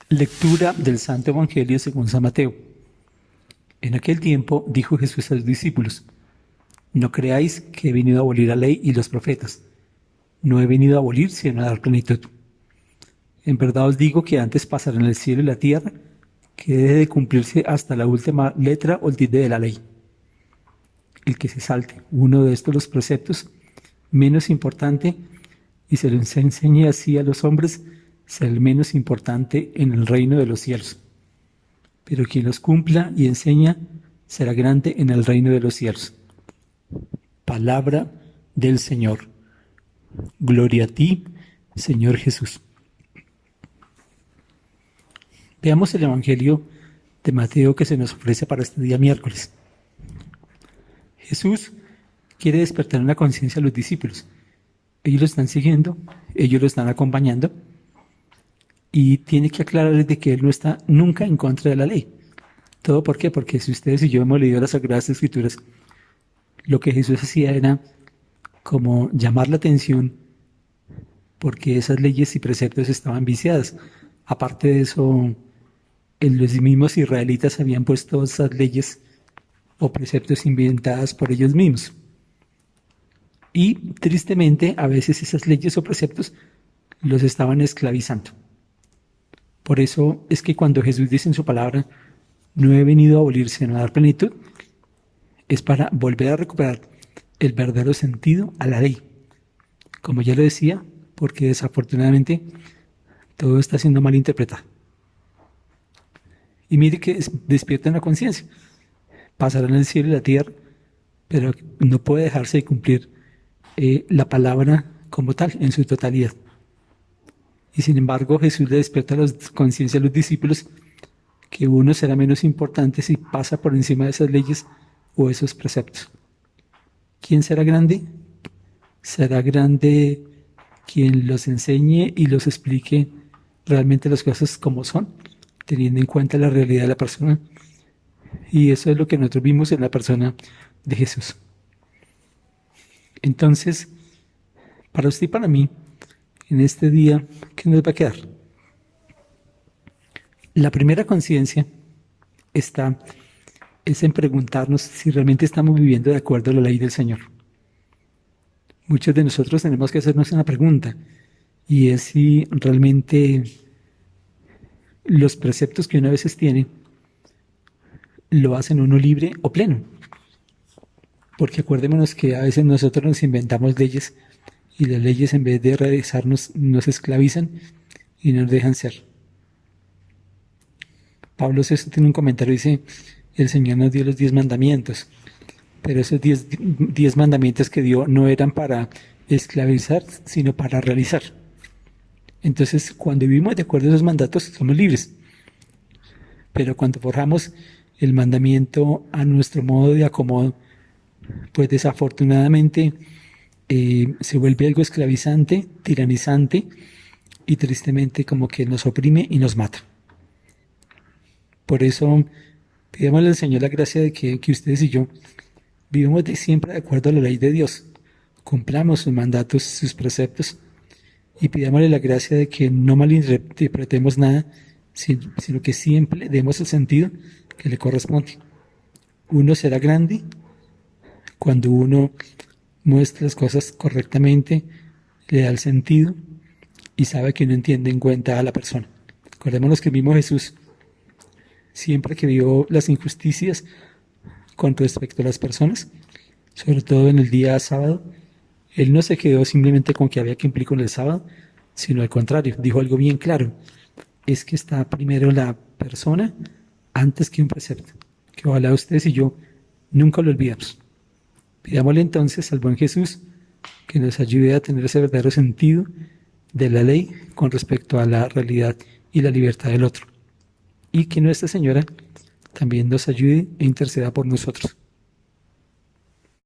Lectura del Santo Evangelio según San Mateo. En aquel tiempo dijo Jesús a los discípulos: No creáis que he venido a abolir la ley y los profetas. No he venido a abolir, sino a dar plenitud. En verdad os digo que antes pasarán el cielo y la tierra, que debe de cumplirse hasta la última letra o tilde de la ley. El que se salte uno de estos los preceptos menos importante y se los enseñe así a los hombres, será el menos importante en el reino de los cielos. Pero quien los cumpla y enseña será grande en el reino de los cielos. Palabra del Señor. Gloria a ti, Señor Jesús. Veamos el Evangelio de Mateo que se nos ofrece para este día miércoles. Jesús quiere despertar en la conciencia a los discípulos. Ellos lo están siguiendo, ellos lo están acompañando y tiene que aclararles de que Él no está nunca en contra de la ley. ¿Todo por qué? Porque si ustedes y yo hemos leído las Sagradas Escrituras, lo que Jesús hacía era como llamar la atención porque esas leyes y preceptos estaban viciadas. Aparte de eso, los mismos israelitas habían puesto esas leyes o preceptos inventadas por ellos mismos. Y tristemente, a veces esas leyes o preceptos los estaban esclavizando. Por eso es que cuando Jesús dice en su palabra, no he venido a abolir, sino a dar plenitud, es para volver a recuperar el verdadero sentido a la ley. Como ya lo decía, porque desafortunadamente todo está siendo mal interpretado. Y mire que despierta en la conciencia. Pasarán el cielo y la tierra, pero no puede dejarse de cumplir la palabra como tal, en su totalidad. Y sin embargo, Jesús le despierta a la conciencia a los discípulos que uno será menos importante si pasa por encima de esas leyes o esos preceptos. ¿Quién será grande? Será grande quien los enseñe y los explique realmente las cosas como son, teniendo en cuenta la realidad de la persona. Y eso es lo que nosotros vimos en la persona de Jesús. Entonces, para usted y para mí, en este día, ¿qué nos va a quedar? La primera conciencia es en preguntarnos si realmente estamos viviendo de acuerdo a la ley del Señor. Muchos de nosotros tenemos que hacernos una pregunta, y es si realmente los preceptos que uno a veces tiene lo hacen uno libre o pleno. Porque acuérdémonos que a veces nosotros nos inventamos leyes y las leyes, en vez de realizarnos, nos esclavizan y nos dejan ser. Pablo VI tiene un comentario, dice: el Señor nos dio los 10 mandamientos, pero esos 10 mandamientos que dio no eran para esclavizar, sino para realizar. Entonces, cuando vivimos de acuerdo a esos mandatos, somos libres. Pero cuando forjamos el mandamiento a nuestro modo de acomodo, pues desafortunadamente se vuelve algo esclavizante, tiranizante y tristemente como que nos oprime y nos mata. Por eso pidámosle al Señor la gracia de que ustedes y yo vivamos siempre de acuerdo a la ley de Dios, cumplamos sus mandatos, sus preceptos, y pidámosle la gracia de que no malinterpretemos nada, sino que siempre demos el sentido que le corresponde. Uno será grande cuando uno muestra las cosas correctamente, le da el sentido y sabe que uno entiende en cuenta a la persona. Acordémonos que el mismo Jesús, siempre que vio las injusticias con respecto a las personas, sobre todo en el día sábado, Él no se quedó simplemente con que había que cumplir con el sábado, sino al contrario, dijo algo bien claro: es que está primero la persona antes que un precepto, que ojalá ustedes y yo nunca lo olvidemos. Pidámosle entonces al buen Jesús que nos ayude a tener ese verdadero sentido de la ley con respecto a la realidad y la libertad del otro. Y que Nuestra Señora también nos ayude e interceda por nosotros.